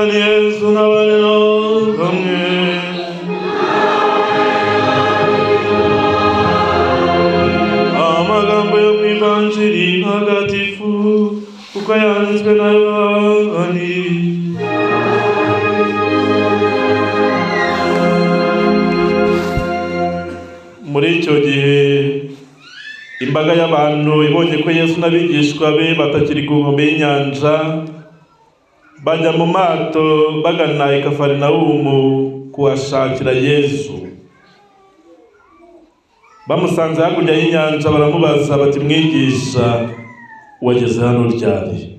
Nyagasani Yesu n'abane namwe. Amagambo yo mu Ivanjiri ntagatifu uko yanditswe na Yohani. Muri icyo gihe imbaga y'abantu ibonye ko Yesu n'abigishwa be batakiri ku nkombe y'inyanja, bajya mu mato bagana i Kafarinawumu kuhashakira Yesu. Bamusanze hakurya y'inyanja baramubaza bati, mwigisha, wageze hano ryari?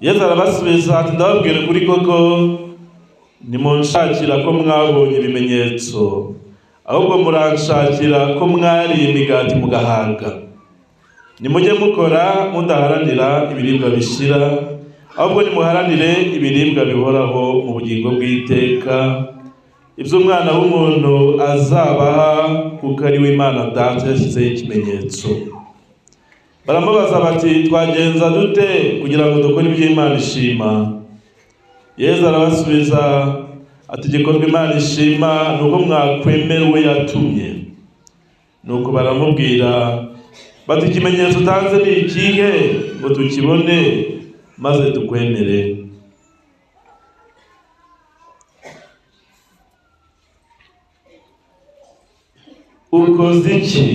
Yesu arabasubiza ati, ndababwira ukuri koko, nimunshakira ko mwabonye ibimenyetso, ahubwo muranshakira ko mwariye imigati mugahaga. Nimujye mukora mudaharanira ibiribwa bishira, ahubwo nimuharanire ibiribwa bihoraho mu bugingo bw'iteka, ibyo umwana w'umuntu azabaha, kuko ari we Imana Data yashyizeho ikimenyetso. Baramubaza bati, twagenza dute kugira ngo dukore ibyo Imana ishima? Yesu arabasubiza ati, igikorwa Imana ishima ni uko mwakwemera uwo yatumye. Nuko baramubwira bati, ikimenyetso utanze ni ikihe ngo tukibone maze tukwemere? Ukoze iki?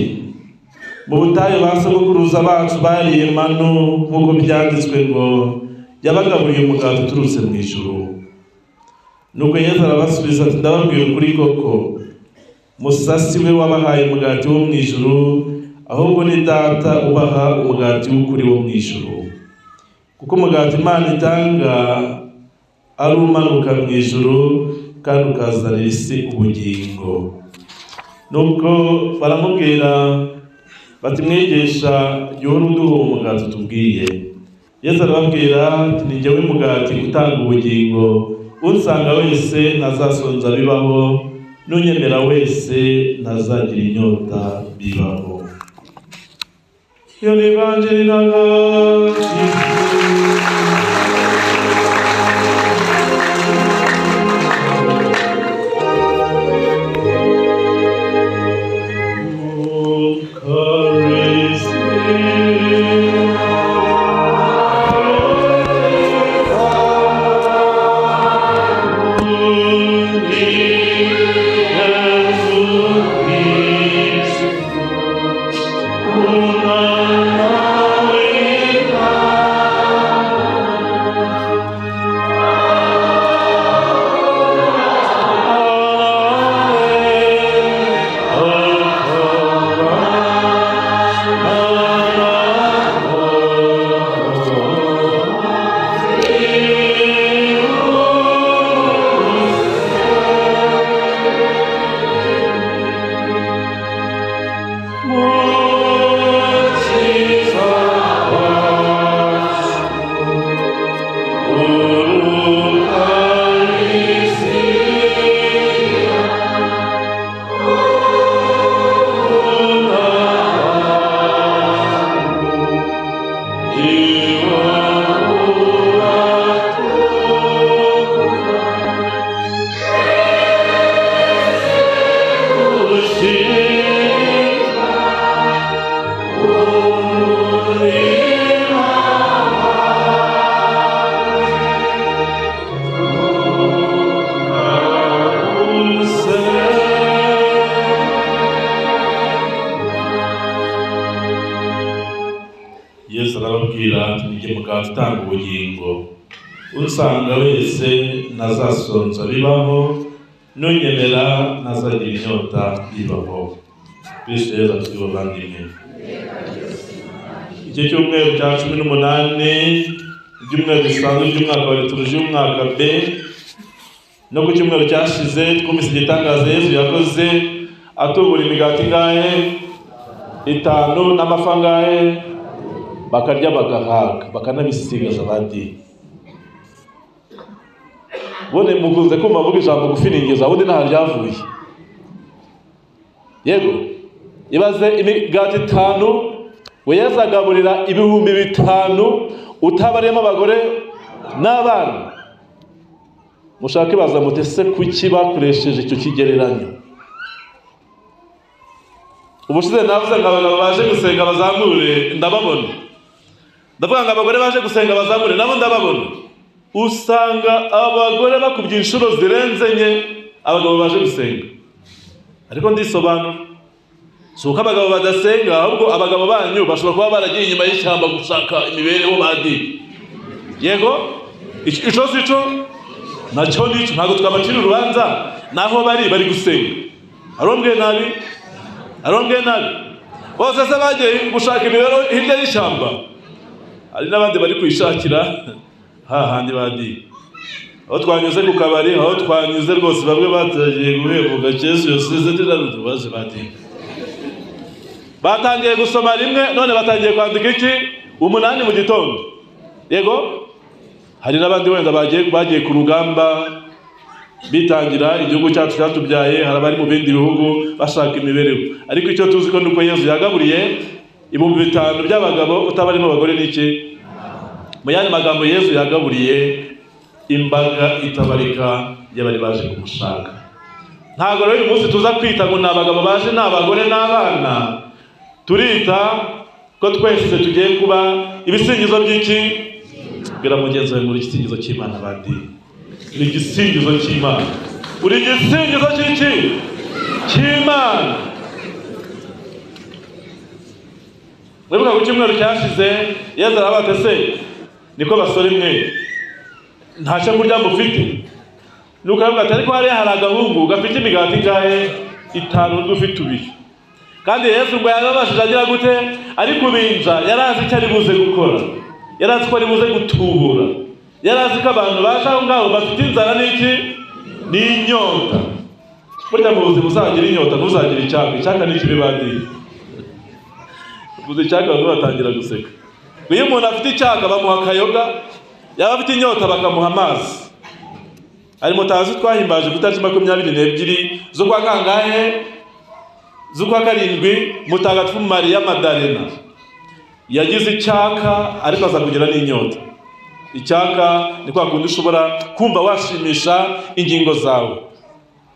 Mu butayu ba sogokuruza bacu bariye manu, nk'uko byanditswe ngo yabagaburiye umugati uturutse mu ijuru. Nuko Yesu arabasubiza ati, ndababwira ukuri koko, Musasi we wabahaye umugati wo mu ijuru, ahubwo ni Data ubaha umugati w'ukuri wo mu ijuru. Kuko umugati Imana itanga ari umanuka mu ijuru, kandi ukazanira isi ubugingo. Nuko baramubwira bati, mwigisha, jyora uduha umugati utubwiye. Yesu arababwira ati, ni jyewe mugati utanga ubugingo, unsanga wese ntazasonza bibaho, n'unyemera wese ntazagira inyota bibaho. Iyo ni Ivanjiri ntagatifu. Yesu arababwira ati, ni jye mugati utanga ubugingo, unsanga wese ntazasonza bibaho, n'unyemera ntazagira inyota bibaho. Kristo Yesu ati, bavandimwe, iki cyumweru cya 18 ibyumweru bisanzwe by'umwaka wa liturujia y'umwaka B, no ku cyumweru cyashize twumvise igitangaza Yesu yakoze atubura imigati ingahe? 5 n'amafi angahe? Bakarya bagahaga, bakanabisigaza abandi. Bone mukunze kumva avuga ijambo gufiningiza, ubundi nta ryavuye. Yego, ibaze imigati 5, we Yesu agaburira 5,000 utabariyemo abagore n'abana. mushake baza mutese kuki bakoresheje icyo kigereranyo. Ubushize navuze ngo abagabo baje gusenga bazamure, ndababona. Ndavuga ngo abagore baje gusenga bazamure, nabo ndababona. Usanga abagore bakubye inshuro zirenze nke abagabo baje gusenga. Ariko ndisobanura, si uko abagabo badasenga, ahubwo abagabo banyu bashobora kuba baragiye inyuma y'ishyamba gushaka imibereho badi. Yego ico sico nacyo nicyo, ntabwo twabacira urubanza naho bari gusenga. Arombwe nabi bose se bagiye gushaka imibereho hirya y'ishyamba. Hari n'abandi bari kwishakira hahandi badi. Aho twanyuze ku kabari, aho twanyuze rwose bamwe batagiye guhebuka Yesu yosize ndirarutu baje badi. Batangiye gusoma rimwe, none batangiye kwandika iki 8 mu gitondo. Yego hari n'abandi wenda bagiye ku rugamba bitangira igihugu cyacu cyatubyaye, hari abari mu bindi bihugu bashaka imibereho. Ariko icyo tuzi ko nuko Yesu yagaburiye 5,000 by'abagabo utabarimo abagore n'iki. Mu yandi magambo Yesu yagaburiye imbaga itabarika y'abari baje kumushaka. Ntabwo rero uyu munsi tuza kwita ngo n'abagabo baje n'abagore n'abana. Turita ko twese tugiye kuba ibisingizo by'iki. Bwira mugenzi wawe muri igisingizo cy'Imana bandi. Uri igisingizo cy'Imana. Uri igisingizo cy'iki? Cy'Imana. Mwibuka ku cyumweru cyashize Yesu arabatese niko basore mwe nta cyo kurya mufite. Nuko aravuga ati ariko hari agahungu gafite imigati ngahe 5 dufite 2. Kandi Yesu ngo yarabashije agira gute? Ari kubinja, yarazi icyo ari buze gukora. Yarazi ko ari buze gutubura. Yarazi ko abantu baje aho ngaho bafite inzara n'iki? N'inyota. Burya mu buzima uzagira inyota, ntuzagira icyaka. Icyaka ni kibi bandi. Buze icyaka ngo batangira guseka. Iyo umuntu afite icyaka bamuha akayoga, yaba afite inyota bakamuha amazi. Ari mutazi twahimbaje kutariki 22 zo kwa kangahe? Zukwa 7 Mutagatifu Maria Madalena. Yagize icyaka ariko aza kugira n'inyota. Icyaka ni kwa kundi ushobora kumva washimisha ingingo zawe.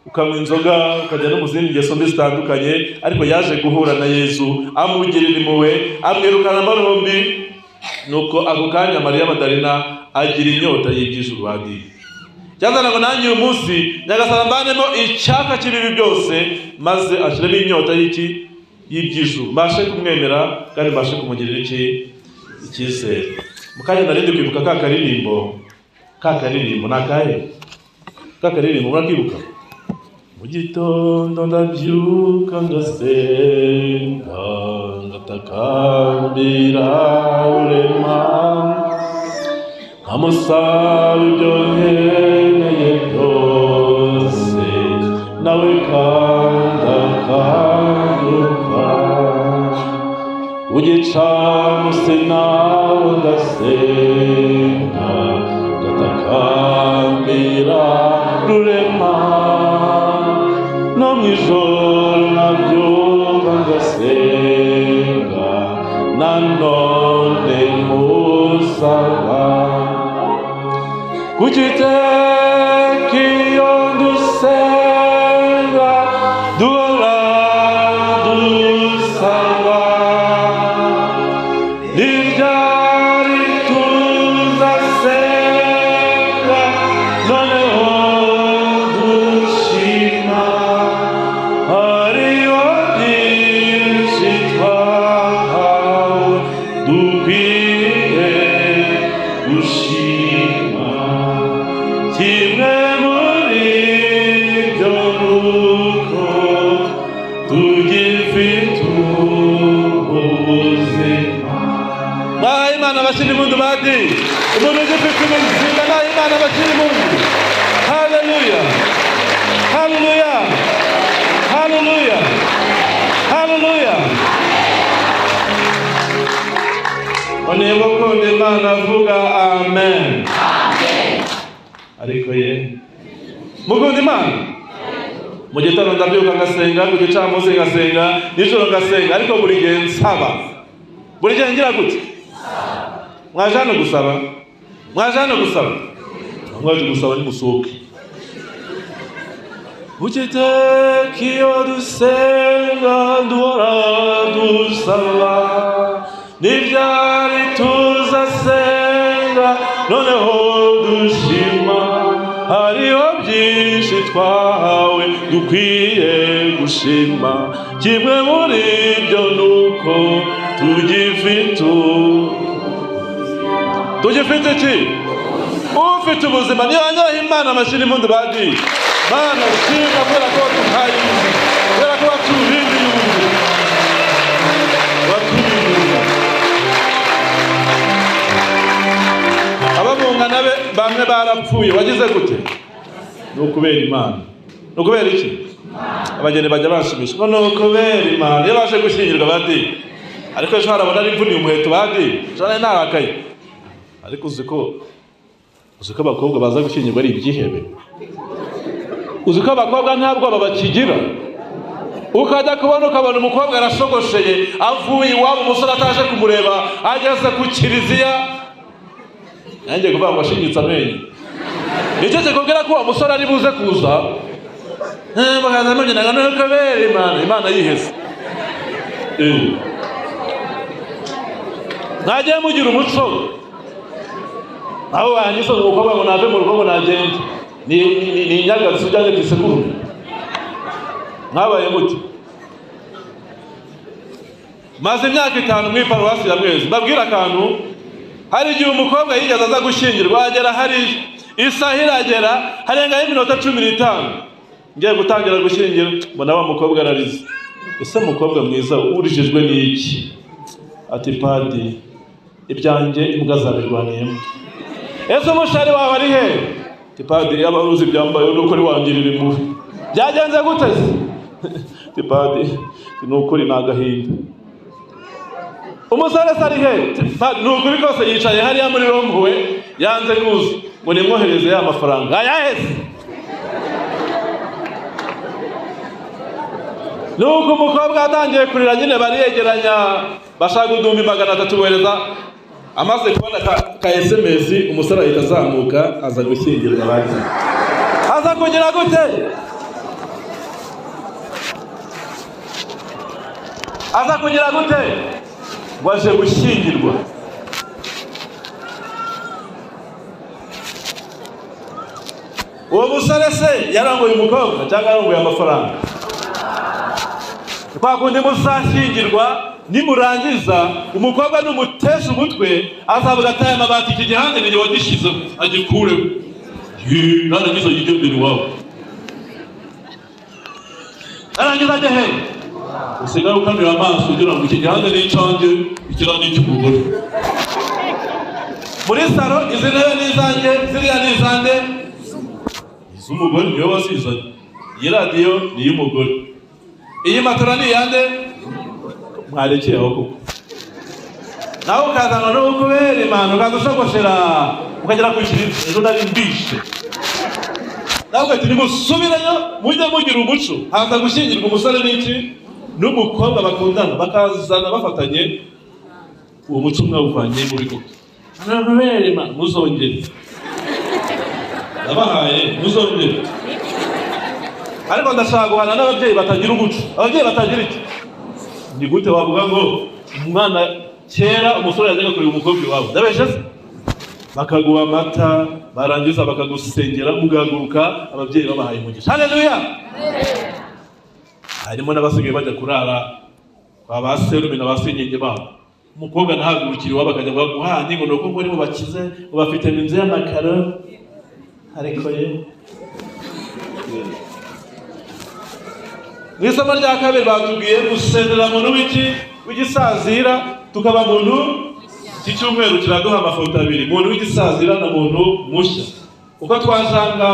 Ukanywa inzoga, ukajya no mu zindi ngeso zitandukanye, ariko yaje guhura na Yesu, amugirira impuhwe, amwirukana amarombi. Nuko ako kanya Maria Madalena agira inyota y'iby'ijuru badi. Cyazana ngo nanjye uyu munsi nyagasana mbanemo icyaka cy'ibibi byose, maze ashiremo inyota y'iki y'iby'ijuru. Mbashe kumwemera kandi mbashe kumugirira iki icyizere. Mukanya narindi kwibuka ka karirimbo nakahe? Ka karirimbo murakibuka? Mu gitondo ndabyuka ngasenga ngatakambira urema, amusaba ibyo nkeneye byose, nawe kandi akanguka. Ugicamunsi nawe ndasenga ngatakambira rurema, no mu ijoro nabyumva ngasenga, nanone musaba. Kugiteka iyo dusenga duhora dusaba, n'iryari tuzasenga noneho dushima. Hariho byinshi twahawe dukwiye gushima. Kimwe muri byo nuko tugifite ubuzima. Naho Imana bashira impundu badi. Umuntu ugifite ubuzima naho Imana bashira impundu. Haleluya, haleluya, haleluya, haleluya. Onebo konde Imana avuga amen. Ariko ye mukunda Imana. Mu gitondo ndabyuka ngasenga, ku gicamunsi ngasenga, nijoro ngasenga, ariko buri gihe nsaba. Buri gihe ngira gute? Mwajana gusaba. Mwaje gusaba ni musohoke. Ukiteka iyo dusenga duhora dusaba n'ibyari tuzasenga noneho dushima hariho byinshi twahawe dukwiye gushima kimwe muri byo nuko tugifite iki ufite ubuzima niyo anyaha Imana amashini impundu badi Mana shima kubera ko tuhaye ubuzima kubera ko waturindiye ubuzima waturindiye ababungana be bamwe barapfuye wagize gute nukubera Imana nukubera iki abageni bajya bashimishwa nukubera Imana iyo baje gushyingirwa badi ariko ejo harabona ari imvuni umuheto badi jana narakaye ariko uziko abakobwa baza gushyingirwa ari ibyihebe uziko abakobwa ntabwo babakigira ukajya ukabona umukobwa arashogosheye avuye iwabo umusore ataje kumureba ageze ku kiliziya nanjye kuvuga ngo ashingitse amenyo nicyo kikubwira ko uwo musore ari buze kuza bakaza bamugenaga nukubera Imana yihese mwagiye mugira umuco aho wanyise umukobwa ngo nave mu rugo ngo nagende ni inyagazi ujyanye ku isekuru mwabaye muti maze imyaka 5 muri paruwasi ya Mwezi mbabwira akantu hari igihe umukobwa yigeze aza gushyingirwa agera hari isaha iragera harengaho iminota 15 ngiye gutangira gushyingira mbona wa mukobwa ararize ese mukobwa mwiza urijijwe n'iki ati padi ibyanjye imbwa zabirwaniyemo ese umushari wawe ari he tipadi yabaruzi byambaye nuko ari wangirira impuhwe byagenze gute tipadi nukuri nagahinda umusore sari he nukuri kose yicaye hariya muri rompuwe yanze kuza ngo nimwohereze ya mafaranga ayaheze nuko umukobwa atangiye kurira nyine bariyegeranya bashaka gudumba 300 bohereza amaze kubona ka SMS umusore ahita azamuka aza gushyingirwa abandi aza kugira gute waje gushyingirwa uwo musore se yarangoye umukobwa cyangwa yarangoye amafaranga kwa kundi muzashyingirwa nimurangiza umukobwa n'umutesha umutwe azavuga ati aya mabati iki gihande ni wagishize agikureho narangiza yigendera iwawe narangiza ajya he usigaye ukamira amaso ugira ngo iki gihande ni icyanjye ikira ni icy'umugore muri saro izi ntebe ni izanjye ziriya ni izande iz'umugore niyo wasizanye iyi radiyo ni iy'umugore iyi matora ni iyande mwarekeye aho koko nawe ukazana no kubera Imana ukazushogoshera ukagera ku kirimo ejo nari mbishe nawe ugahita nimusubireyo mujye mugira umuco haza gushyingirwa umusore n'iki n'umukobwa bakundana bakazana bafatanye uwo muco mwawuvanye muri koko kubera Imana muzongere nabahaye muzongere ariko ndashaka guhana n'ababyeyi batagira umuco ababyeyi batagira iki ni gute wavuga ngo umwana kera umusore yajyaga kureba umukobwa iwabo ndabeshe se bakaguha amata barangiza bakagusengera mugahaguruka ababyeyi babahaye umugisha haleluya harimo n'abasigaye bajya kurara kwa ba serume na ba senyenge babo umukobwa ntahagurukira iwabo akajya guhana ngo nuko muri mubakize ngo bafite inzu y'amakaro ariko ye N'isomo rya kabiri batubwiye gusezera muntu w'igisazira tukaba muntu cy'icyumweru kiraduha amafoto 2 muntu w'igisazira na muntu mushya uko twashanga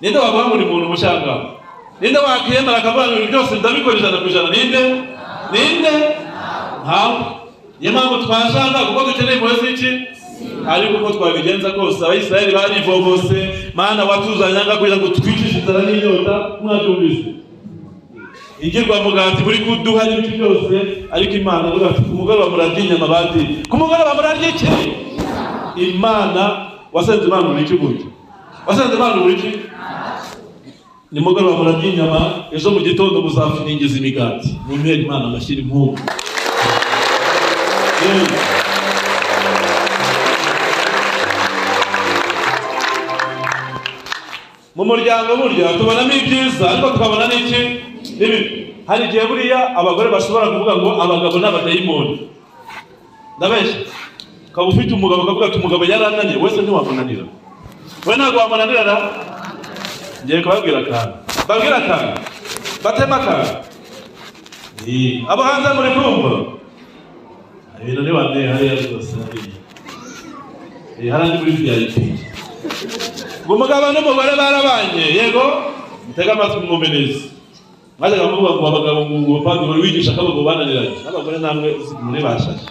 ninde wavuga muri muntu mushanga ninde wakiyemera akavuga ngo byose ndabikoresha ijana ninde ntawe niyo mpamvu twashanga kuko dukeneye impuhwe z'iki ariko uko twabigenza kose abayisiraheli barivovose Mana watuzanyanga kugira ngo twicishe inzara n'inyota mwabyumvise igirwa mugati muri kuduha n'ibindi byose ariko Imana ivuga ati kumugoroba murarya inyama bandi kumugoroba murarya iki Imana wasenze Imana uri iki gute wasenze Imana uri iki nimugoroba murarya inyama, ejo mu gitondo muzafiningiza imigati. Mwimere Imana amashyira impumu. Mu muryango burya tubonamo ibyiza, ariko tukabona n'iki n'ibibi. Hari igihe buriya abagore bashobora kuvuga ngo abagabo n'abadayimoni. Ndabeshya. Ukaba ufite umugabo ukavuga ati umugabo yarananiye, wese ntiwamunanira. We ntabwo wamunanira na? Ngiye kubabwira akantu. Babwira akantu. Batema akantu. Abo hanze muri kumva. Ibintu ni bande hariya rwose hariya. Harandi muri VIP. Umugabo n'umugore barabanye, yego mutega amatwi mwumve neza. Maze akavuga ngo abagabo ngo bandi bari wigisha akabagabo bananiranye, n'abagore namwe muri bashashe.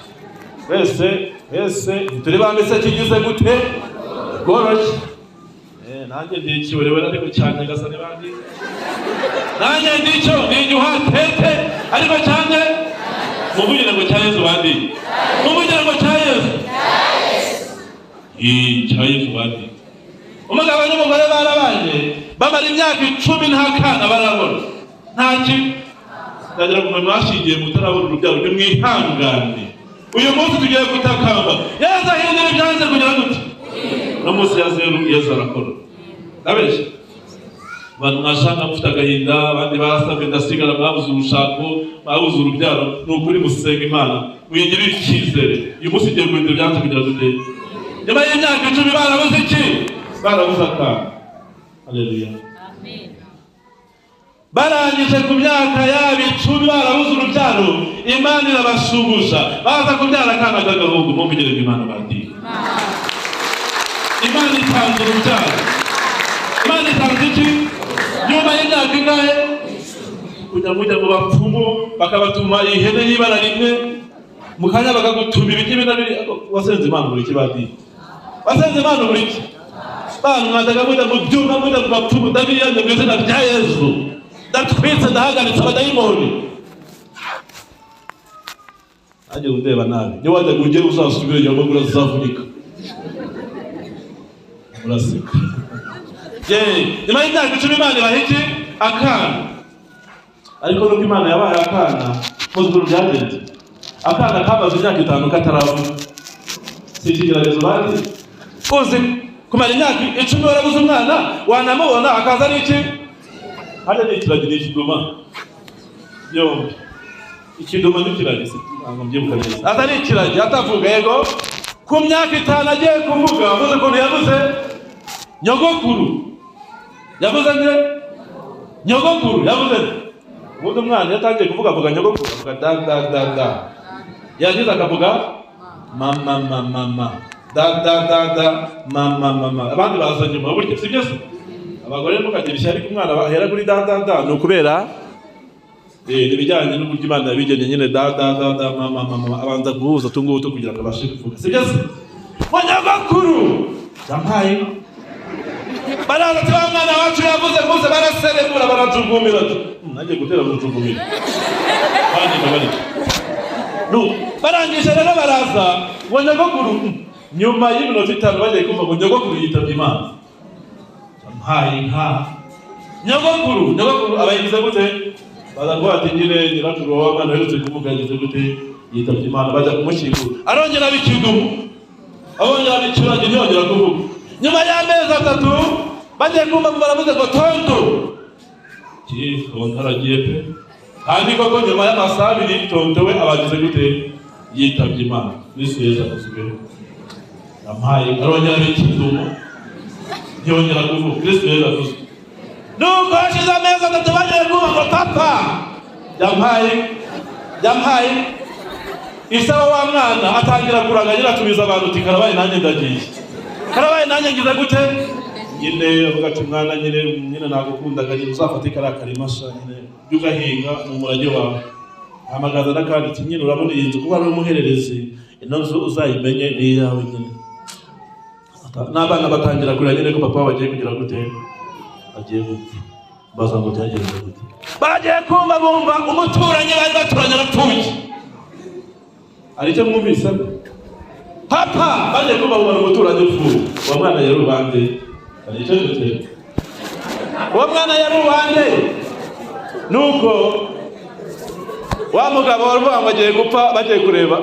Wese turi bambese kigize gute goroshye. Nanjye ndikiwerewe ariko cyane gasane bandi. Nanjye ndico ndinyuha tete ariko cyane mubwire ngo cya Yesu bandi. Mubwire ngo cya Yesu. Cya Yesu bandi. Umugabo n'umugore barabanye bamara imyaka 10 nta kana barabona. Ntaki ndagira ngo mwashingiye mutarabona urubyaro ni mwihangane. Uyu munsi tugiye gutakamba. Yesu ahindura ibyanze kugira gute? No munsi Yesu arakora. Ndabeshya. Abantu mwashaka mufite agahinda, abandi barasabwe ndasigara mwabuze urushako, mwabuze urubyaro, n'ukuri musenga Imana. Mwigirire icyizere. Uyu munsi tugiye guhindura ibyanze kugira gute? Nyuma y'imyaka 10 barabuze iki? Barabuze akana. Haleluya. Amen. Barangije ku myaka yabo 10 barabuze urubyaro, Imana irabashubusha. Baza kubyara akana k'agahungu, mumvugire Imana bandi. Imana itanze urubyaro. Imana itanze iki? Nyuma y'imyaka ingahe? Kujya mu bapfumu bakabatuma ihene y'ibara rimwe, mukanya bakagutuma ibiti binabiri. Wasenze Imana muri kibadi. Wasenze Imana muri iki? Bana mwadaga muda mu byuma muda mu bapfumu ndabiya mu izina rya Yesu. Ndatwitse ndahagaritse abadayimoni. Ajye undeba nabi. Ni wajya kujye uzasubire yo mugura zavunika. Murasika. Nyuma y'imyaka 10 Imana bahiki akana. Ariko nuko Imana yabaye akana, muzuru byagenze. Akana kabaze imyaka 5 kataravuga. Sikigeragezo bandi. Uzi kumara imyaka 10 warabuze umwana, wanamubona akaza n'iki? Hada n'ikiragi n'ikiduma. Yombi. Ikiduma n'ikiragi se ngo mbyibuka neza. Ata n'ikiragi atavuga yego. Ku myaka 5 agiye kuvuga, avuze ko yavuze nyogokuru. Yavuze nde? Nyogokuru yavuze. Ubundi umwana yatangiye kuvuga avuga nyogokuru, avuga da. Yagize akavuga mama. Da mama. Abandi baza nyuma buryo sibyo se? Abagore mukagira ishyari ku mwana bahera kuri da no kubera ibijyanye n'uburyo Imana yabigennye nyine da mama abanza guhuza tunguto kugira ngo abashe kuvuga sibyo se? Nyogokuru yampaye baraza twamwana wacu yavuze muze baraserebura barajugumira nanjye gutera gujugumira bandi no barangije rero baraza ngo nyogokuru nyuma y'iminota 5 bagiye kumva ngo nyogokuru yitabye Imana. Yampaye nka nyogokuru abayigize gute? Bazavuga ati nyine nyirakuru w'abana herutse kuvuga yagize gute yitabye Imana, bajya kumushyingura. Arongera bikidumu abongera bicurage ntiyongera kuvuga. Nyuma y'amezi 3 bagiye kumva baravuze ngo tonto ntaragiye pe. Kandi koko nyuma y'amasaha 2 tonto we abagize gute yitabye Imana. Yesu yazakuzwe. Yampaye arongera bikidumu ntiyongera kuvuga. Yesu yazakuzwe. Nuko hashize amezi 3 bagiye kumva ngo papa yampaye isaba wa mwana atangira kuraga nyiratumiza abantu uti karabaye nanjye ndagiye. Karabaye nanjye ngize gute? Nyine avuga ati mwana nyine nagukundaga nyine uzafate karakarimasa nyine byugahinga mu murage wawe. Amagaza nakandi nyine urabona iyi nzu kuba ari umuhererezi ino nzu uzayimenye ni yawe nyine. N'abana batangira kurira nyine ko papa bagiye kugira gute? Bagiye gupfa. Baza ngo cyagenze gute? Bagiye kumva bumva umuturanyi bari baturanye arapfuye. Aricyo mwumvise? Papa bagiye kumva bumva umuturanyi upfuye. Wa mwana rero bande aricyo gute? uwo mwana yari uwande. Nuko wa mugabo waruvuga ngo agiye gupfa, bagiye kureba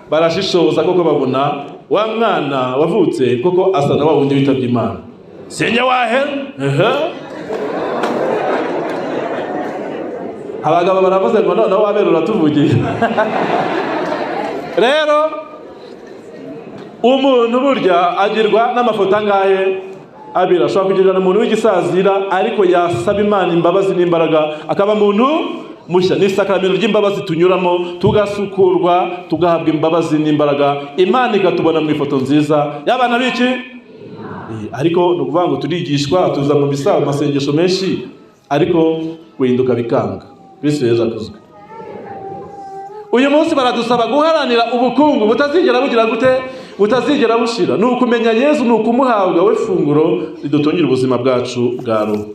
barashishoza koko babona wa mwana wavutse koko asa na wa wundi witabye Imana. Senya wahera abagabo baravuze ngo noneho wabera uratuvugiye. Rero umuntu burya agirwa n'amafoto angahe? Abiri. Ashobora kugirana umuntu w'igisazira ariko yasaba Imana imbabazi n'imbaraga akaba umuntu mushya. Ni sakramento ry'imbabazi tunyuramo tugasukurwa tugahabwa imbabazi n'imbaraga, Imana ikatubona mu ifoto nziza y'abana biki. Ariko ni ukuvuga ngo turigishwa, tuza mu misa, mu masengesho menshi, ariko guhinduka bikanga. Kristo Yesu akuzwe. Uyu munsi baradusaba guharanira ubukungu butazigera bugira gute, butazigera bushira. Ni ukumenya Yesu, ni ukumuhabwa we funguro ridutungira ubuzima bwacu bwa roho.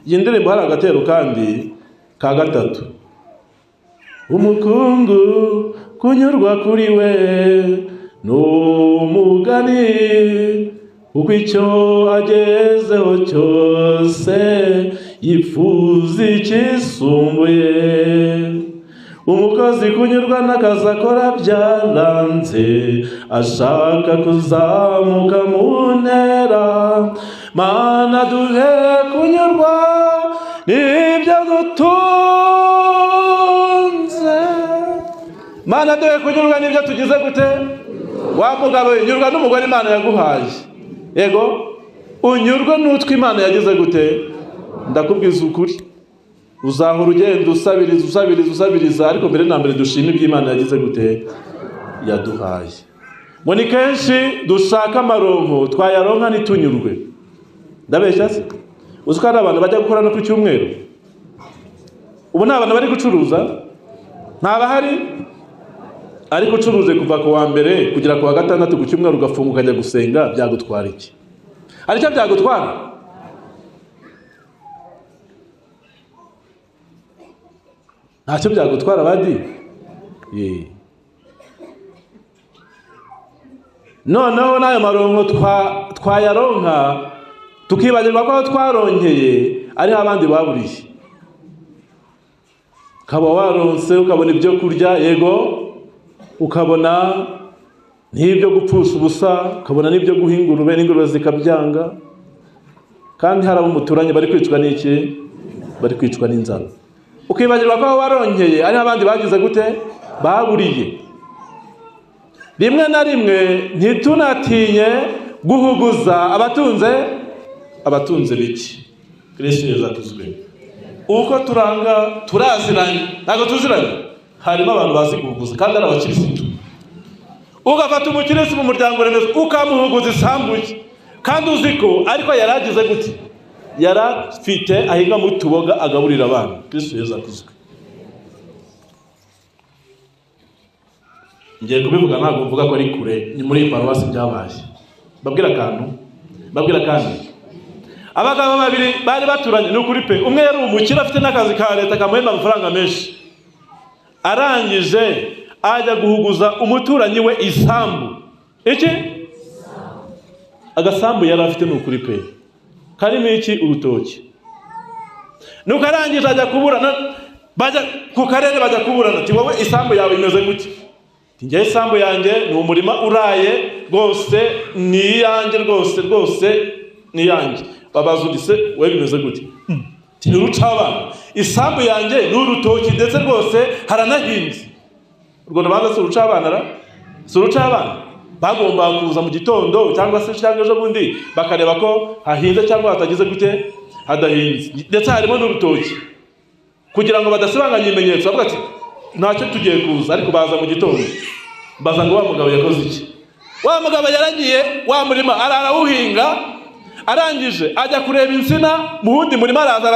Iyi ndirimbo hari agatero kandi ka gatatu. Umukungu kunyurwa kuri we n'umugani, uko icyo agezeho cyose yifuza ikisumbuye. Umukozi kunyurwa n'akazi akora byaranze, ashaka kuzamuka mu ntera. Mana duhe kunyurwa n'ibyo dutunze. Mana duhe kunyurwa n'ibyo tugize gute. Wa mugabo unyurwa n'umugore Imana yaguhaye. Yego unyurwa n'utwo Imana yagize gute. Ndakubwiza ukuri, uzahora ugenda usabiriza, ariko mbere na mbere dushime ibyo Imana yagize gute, yaduhaye. Ngo ni kenshi dushaka amaronko twayaronka ntitunyurwe. Ndabeshya se? Uzi ko hari abantu bajya gukora no ku cyumweru? Ubu ni abantu bari gucuruza? Ntabahari? Ariko ucuruze kuva ku wa mbere kugera ku wa gatandatu ku cyumweru ugafunga ukajya gusenga, byagutwara iki? Hari icyo byagutwara? Ntacyo byagutwara badi. Noneho n'ayo maronko twayaronka tukibagirwa ko twaronkeye ariho abandi baburiye. Ukaba waronse ukabona ibyo kurya, yego, ukabona n'ibyo gupfusha ubusa, ukabona n'ibyo guhinga ingurube n'ingurube zikabyanga, kandi hari abo muturanye bari kwicwa n'iki? Bari kwicwa n'inzara. Ukibagirwa ko waronkeye ariho abandi bagize gute, baburiye. Rimwe na rimwe ntitunatinye guhuguza abatunze biki. Kristo Yesu akuzwe. Uko turanga turaziranye, ntabwo tuziranye. Harimo abantu bazi guhuguza kandi ari abakirisitu. Ugafata umukirisitu mu muryango remezo ukamuhuguza isambu ye, kandi uzi ko ariko yaragize gute, yarafite ahinga mu tuboga agaburira abantu. Kristo Yesu akuzwe. Ngiye kubivuga ntabwo mvuga ko ari kure, ni muri paruwasi byabaye. Babwira kandi abagabo babiri bari baturanye n'ukuri pe. Umwe yari umukire afite n'akazi ka leta kamuhemba amafaranga menshi. Arangije ajya guhuguza umuturanyi we isambu. Iki? Agasambu yari afite n'ukuri pe. Karimo iki? Urutoki. Nuko arangije ajya kuburana, bajya ku karere bajya kuburana, ati wowe isambu yawe imeze gute? Njye isambu yanjye ni umurima uraye rwose, ni iyanjye rwose ni iyanjye. Babaza udise we bimeze gute? Tiruca abana. Isambu yanjye ni urutoki ndetse rwose haranahinze. Urwo nabaza si uruca abana ra? Si uruca abana. Bagomba kuza mu gitondo cyangwa se ejo bundi bakareba ko hahinze cyangwa hatagize gute, hadahinze. Ndetse harimo n'urutoki. Kugira ngo badasibanganya ibimenyetso, bavuga ati ntacyo tugiye kuza, ariko baza mu gitondo. Baza ngo wa mugabo yakoze iki? Wa mugabo yaragiye wa murima arawuhinga, arangije ajya kureba insina mu wundi murima, araza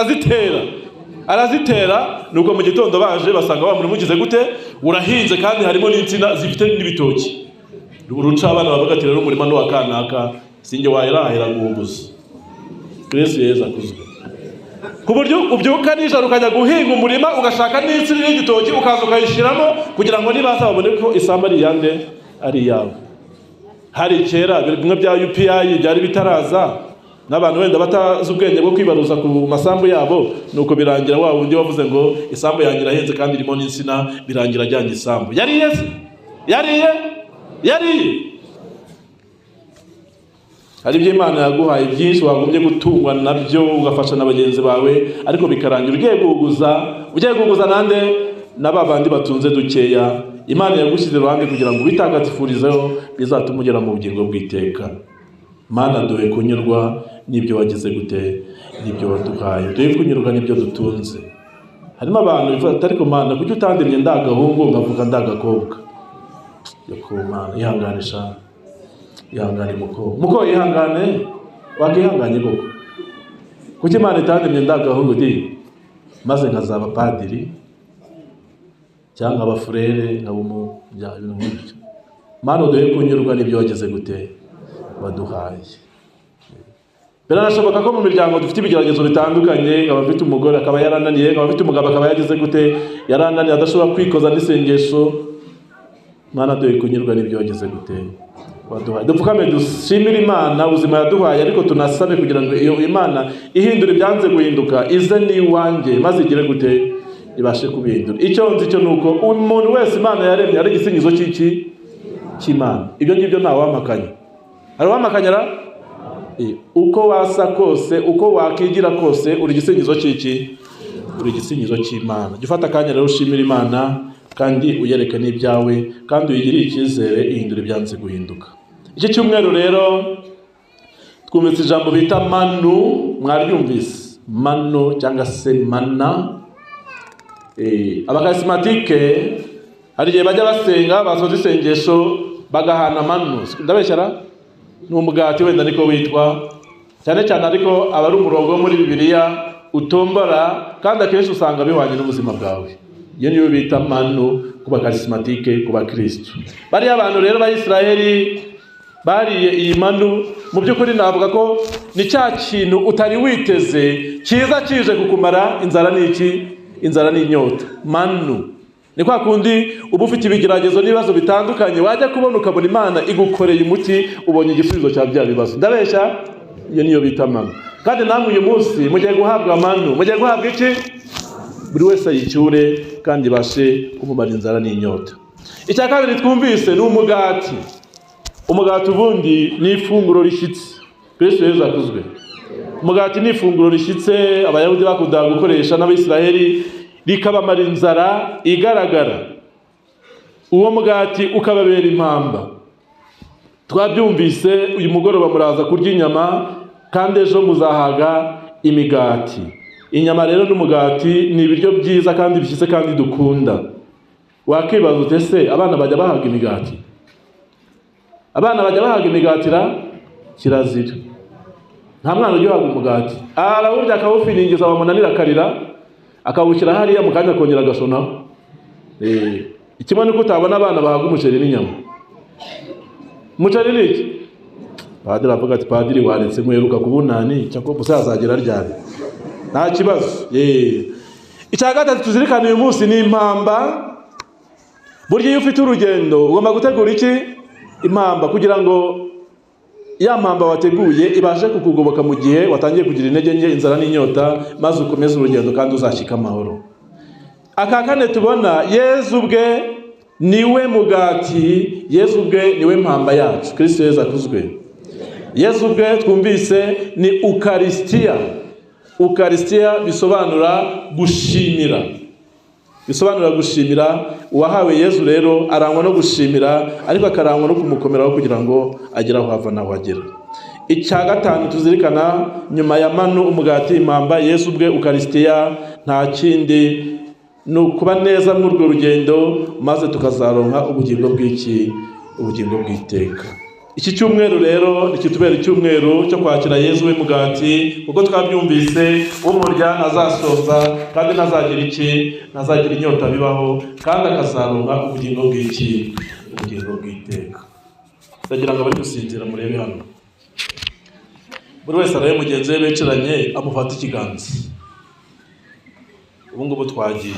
arazitera. Nuko mu gitondo baje basanga wa murima ugize gute, urahinze kandi harimo n'insina zifite n'ibitoki. Uruca abana bavuga ati rero umurima n'uwa kanaka, sinjye wahera guhuguza. Kristo Yesu akuzwe. Ku buryo ubyuka nijoro ukajya guhinga umurima, ugashaka n'insina y'igitoki ukaza ukayishyiramo kugira ngo nibaza babone ko isambu ari iyande, ari iyawe. Hari kera bimwe bya UPI byari bitaraza, n'abantu wenda batazi ubwenge bwo kwibaruza ku masambu yabo, nuko birangira wa wundi wavuze ngo isambu yanjye irahenze kandi irimo n'insina, birangira ajyanye isambu. Yariye se? Yariye? Hari ibyo Imana yaguhaye byinshi wagombye gutungwa nabyo ugafasha na bagenzi bawe, ariko bikarangira ugiye kuguza nande? Na babandi batunze dukeya Imana yagushyize iruhande kugira ngo ubitagatifurizeho, bizatuma ugera mu bugingo bw'iteka. Mana, duhe kunyurwa n'ibyo wagize gute, n'ibyo waduhaye, duhe kunyurwa n'ibyo dutunze. Harimo abantu bivuga ariko Mana, kuki utandemye ndagahungu ngavuga ndagakobwa? Yoko Mana, ihangane muko ihangane, wakihanganye koko. Kuki Imana itandemye ndagahungu maze nkazaba padiri cyangwa abafurere nkaba ibintu nk'ibyo? Mana, duhe kunyurwa n'ibyo wagize gute, waduhaye. Biranashoboka ko mu miryango dufite ibigeragezo bitandukanye, nkaba mfite umugore akaba yarananiye, nkaba mfite umugabo akaba yagize gute, yarananiye adashobora kwikoza n'isengesho. Mana, duhe kunyurwa n'ibyo wagize gute, waduhaye. Dupfukame dushimire Imana ubuzima yaduhaye, ariko tunasabe kugira ngo iyo Imana ihindura ibyanze guhinduka ize n'iwanjye, maze igire gute, ibashe kubihindura. Icyo nzi cyo nuko umuntu wese Imana yaremye ari igisingizo cy'Imana. Ibyo ngibyo nta wamakanya. Hari wamakanyara? Uko wasa kose, uko wakigira kose, uri igisingizo uri igisingizo cy'Imana. Jya ufata akanya rero ushimira Imana, kandi uyereke n'ibyawe, kandi uyigirire icyizere ihindura ibyanze guhinduka. Iki cyumweru rero twumvise ijambo bita manu, mwaryumvise? Manu cyangwa se mana. Abakarismatike hari igihe bajya basenga, basoza isengesho bagahana manu. Ndabeshyara? Ni umugati wenda niko witwa cyane cyane, ariko aba ari umurongo wo muri Bibiliya utombora, kandi akenshi usanga bihwanye n'ubuzima bwawe. Iyo niyo bita manu ku bakarismatike, ku bakristo. Bariya abantu rero b'Isiraheli bariye iyi manu, mu by'ukuri navuga ko ni cya kintu utari witeze kiza kije kukumara inzara inzara n'inyota. Manu ni kwa kundi uba ufite ibigeragezo n'ibibazo bitandukanye, wajya kubona ukabona Imana igukoreye umuti, ubonye igisubizo cya bya bibazo. Ndabeshya? Iyo niyo bita manu. Kandi namwe uyu munsi mugiye guhabwa manu. Mugiye guhabwa iki? Buri wese yicyure kandi bashe kumumara inzara n'inyota. Icya kabiri twumvise ni umugati. Umugati ubundi ni ifunguro rishyitse. Kristo Yesu akuzwe. Umugati ni ifunguro rishyitse Abayahudi bakundaga gukoresha n'Abisiraheli, rikabamara inzara igaragara. Uwo mugati ukababera impamba. Twabyumvise uyu mugoroba muraza kurya inyama, kandi ejo muzahaga imigati. Inyama rero n'umugati ni ibiryo byiza kandi bishyitse kandi dukunda. Wakibaza ute se abana bajya bahaga imigati? Abana bajya bahaga imigati kirazira. Nta mwana ujya uhaga umugati. Arawurya akawufiningiza, wamunanira akarira, akawushyira hariya mu kanya akongera agashonaho. Ikimwe nuko utabona abana bahaga umuceri n'inyama. Umuceri ni iki? Padiri avuga ati, padiri waretse mweruka ku bunani, cyangwa uzazagera ryari? Nta kibazo. Icya gatatu tuzirikana uyu munsi ni impamba. Burya iyo ufite urugendo ugomba gutegura iki? Impamba, kugira ngo ya mpamba wateguye ibashe kukugoboka mu gihe watangiye kugira intege nke, inzara n'inyota, maze ukomeze urugendo kandi uzashyika amahoro. Aka kane tubona, Yezu ubwe niwe mugati, Yezu ubwe niwe mpamba yacu. Kristo Yesu akuzwe. Yezu ubwe twumvise ni Ukaristiya. Ukaristiya bisobanura gushimira. Bisobanura gushimira. Uwahawe Yezu rero arangwa no gushimira, ariko akarangwa no kumukomeraho kugira ngo agire aho ava naho agera. Icya gatanu tuzirikana nyuma ya manu, umugati, impamba, Yezu ubwe, Ukaristiya, nta kindi ni ukuba neza muri urwo rugendo, maze tukazaronka ubugingo bw'iki? Ubugingo bw'iteka. Iki cyumweru rero nikitubera icyumweru cyo kwakira Yezu w'umugati, kuko twabyumvise umurya ntazasonza kandi ntazagira iki? Ntazagira inyota bibaho, kandi akazaronka ubugingo bw'iki? Ubugingo bw'iteka. Ndagira ngo bari gusinzira murebe hano. Buri wese araye mugenzi we beceranye amufata ikiganza. Ubu ngubu twagiye.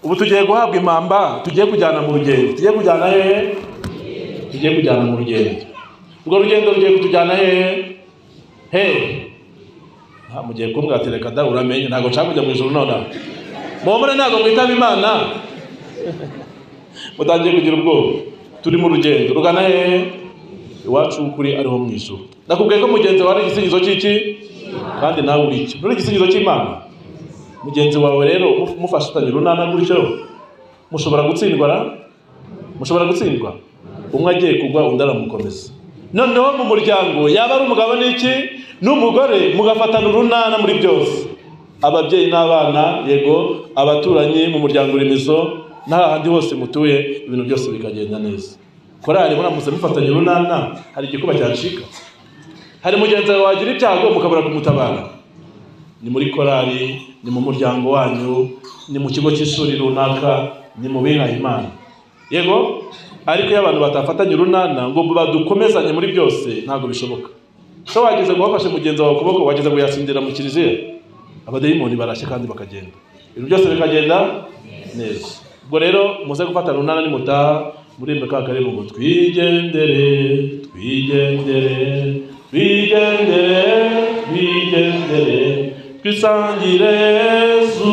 ubu tugiye guhabwa impamba, tugiye kujyana mu rugendo. Tugiye kujyana hehe? Tugiye kujyana mu rugendo. Urwo rugendo rugiye kutujyana hehe? Mugiye kumbwatereka da uramenye ntago nshaka kujya mu ijuru none. Muhumure ntago mwitaba Imana. Mutangiye kugira ubwoba. Turi mu rugendo rugana hehe? Iwacu ukuri ariho mu ijuru. Nakubwiye ko mugenzi wawe ari igisingizo cy'iki? Kandi nawe uri iki? Uri igisingizo cy'Imana. Mugenzi wawe rero mufashatanye runana gutyo mushobora gutsindwa. Mushobora gutsindwa. Umwe agiye kugwa undi aramukomeza. Noneho mu muryango yaba ari umugabo n'iki n'umugore mugafatana urunana muri byose. Ababyeyi n'abana, yego, abaturanyi mu muryango remezo n'ahandi hose mutuye, ibintu byose bikagenda neza. Korali muramutse mufatanye urunana hari igikuba cyacika. Hari mugenzi wawe wagira ibyago mukabura kumutabara. Ni muri korali, ni mu muryango wanyu, ni mu kigo cy'ishuri runaka, ni mu bihaye Imana. Yego, ariko iyo abantu batafatanye urunana ngo badukomezanye muri byose ntabwo bishoboka. So wagize ngo wafashe mugenzi wawe ukuboko, wagize ngo yasindira mu kiliziya, abadayimoni barashye kandi bakagenda. Ibintu byose bikagenda neza. Ubwo rero muze gufatana urunana nimutaha murimbe ka karibu ngo twigendere, twigendere, twigendere, twigendere, twisangire Yesu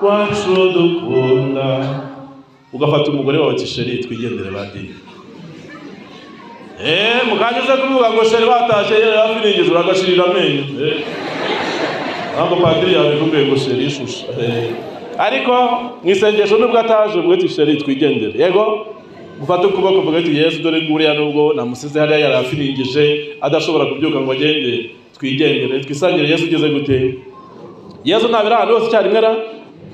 wacu dukunda. Ugafata umugore wawe ati sheri twigendere badi. Mukanyuze kuvuga ngo sheri batashye yafiningije uragashirira amenyo. Ntabwo padiri yawe kubwiye ngo sheri ishusha. Ariko mwisengesho nubwo ataje ubwo ati sheri twigendere. Yego, mufate ukuboko vuga ati Yesu dore nguriya nubwo namusize hariya yarafiningije adashobora kubyuka ngo agende, twigendere twisangire Yesu ugeze gute. Yesu ntabira hano hose cyari mwera.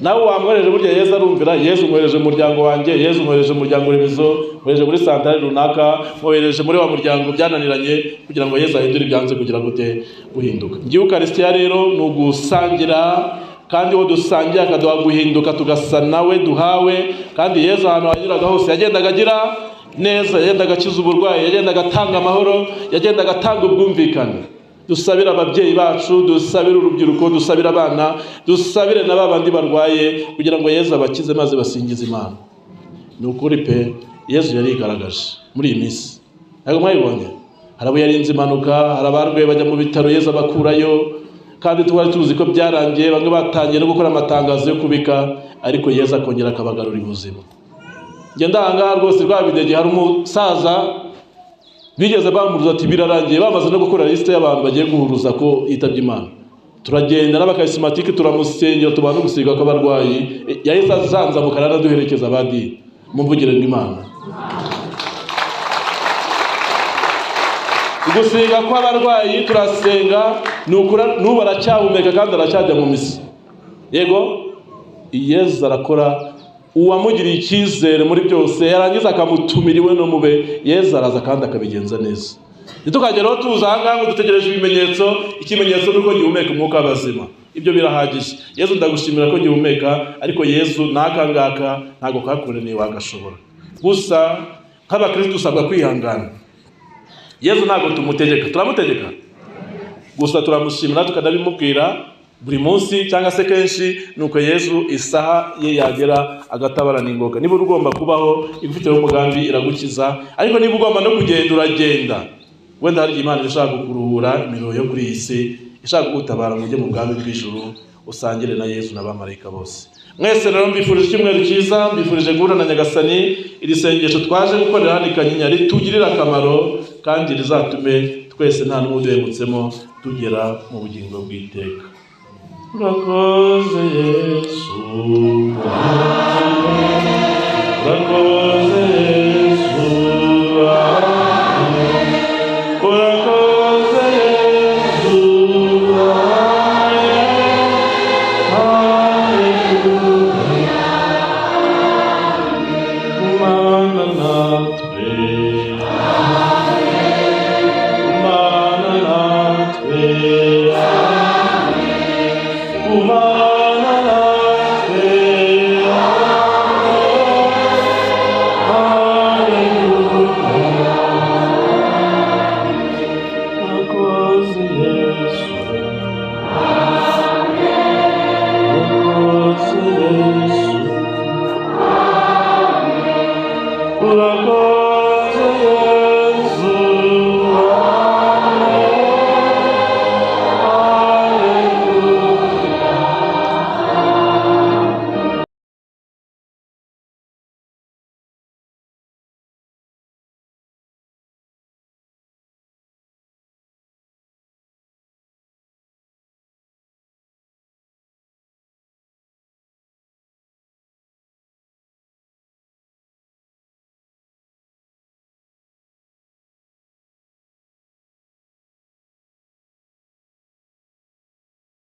Nawe wamwohereje burya Yesu arumvira. Yesu mwohereje mu muryango wanjye, Yesu mwohereje mu muryango remezo, mwohereje muri santare runaka, mwohereje muri wa muryango byananiranye kugira ngo Yesu ahindure ibyanze kugira gute guhinduka. Ngiye Ukaristiya rero ni ugusangira, kandi uwo dusangiye akaduha guhinduka tugasa nawe duhawe. Kandi Yesu ahantu hanyuraga hose yagendaga agira neza, yagendaga akiza uburwayi, yagendaga atanga amahoro, yagendaga atanga ubwumvikane. Dusabire ababyeyi bacu, dusabire urubyiruko, dusabire abana, dusabire na babandi barwaye kugira ngo Yesu abakize maze basingize Imana. Ni ukuri pe, Yesu yarigaragaje muri iyi minsi. Ntabwo mwayibonye? Hari abo yarinze impanuka, hari abarwaye bajya mu bitaro Yesu abakurayo, kandi twari tuzi ko byarangiye, bamwe batangiye no gukora amatangazo yo kubika, ariko Yesu akongera akabagarura ubuzima. Ngenda ahangaha rwose Rwabidege hari umusaza bigeze bamuruza ati birarangiye, bamaze no gukora liste y'abantu bagiye guhuruza ko yitabye Imana. Turagenda n'abakarisimatike turamusengera, tuba no gusiga ko abarwayi. Yahise azanzamuka aranaduherekeza abadi mumvugire n'Imana. Gusiga ko abarwayi turasenga, n'ubu aracyahumeka kandi aracyajya mu misa. Yego, Yesu arakora. Uwamugiriye icyizere muri byose yarangiza akamutumira iwe no mube, Yesu araza kandi akabigenza neza. Nitukageraho tuza ahangaha ngo dutegereje ibimenyetso. Ikimenyetso nuko gihumeka umwuka w'abazima. Ibyo birahagije. Yesu ndagushimira ko gihumeka, ariko Yesu nakangaka ntago kakureniye wagashobora. Gusa nk'abakristo dusabwa kwihangana. Yesu ntago tumutegeka, turamutegeka. Gusa turamushimira tukanabimubwira buri munsi cyangwa se kenshi, nuko Yesu isaha ye yagera agatabara n'ingoga. Niba ugomba kubaho ifite umugambi iragukiza, ariko niba ugomba no kugenda uragenda. Wenda hari Imana ishaka kukuruhura imiruho yo kuri iyi si, ishaka kugutabara ngo ujye mu bwami bw'ijuru usangire na Yesu n'abamarayika bose. Mwese rero mbifurije icyumweru cyiza, mbifurije guhura na Nyagasani. Iri sengesho twaje gukorera hano i Kanyinya ritugirira akamaro kandi rizatume twese nta n'umwe uduhemutsemo tugera mu bugingo bw'iteka. Urakoze Yesu, urakoze Yesu, urakoze Yesu, umana natwe, umana natwe, umana natwe,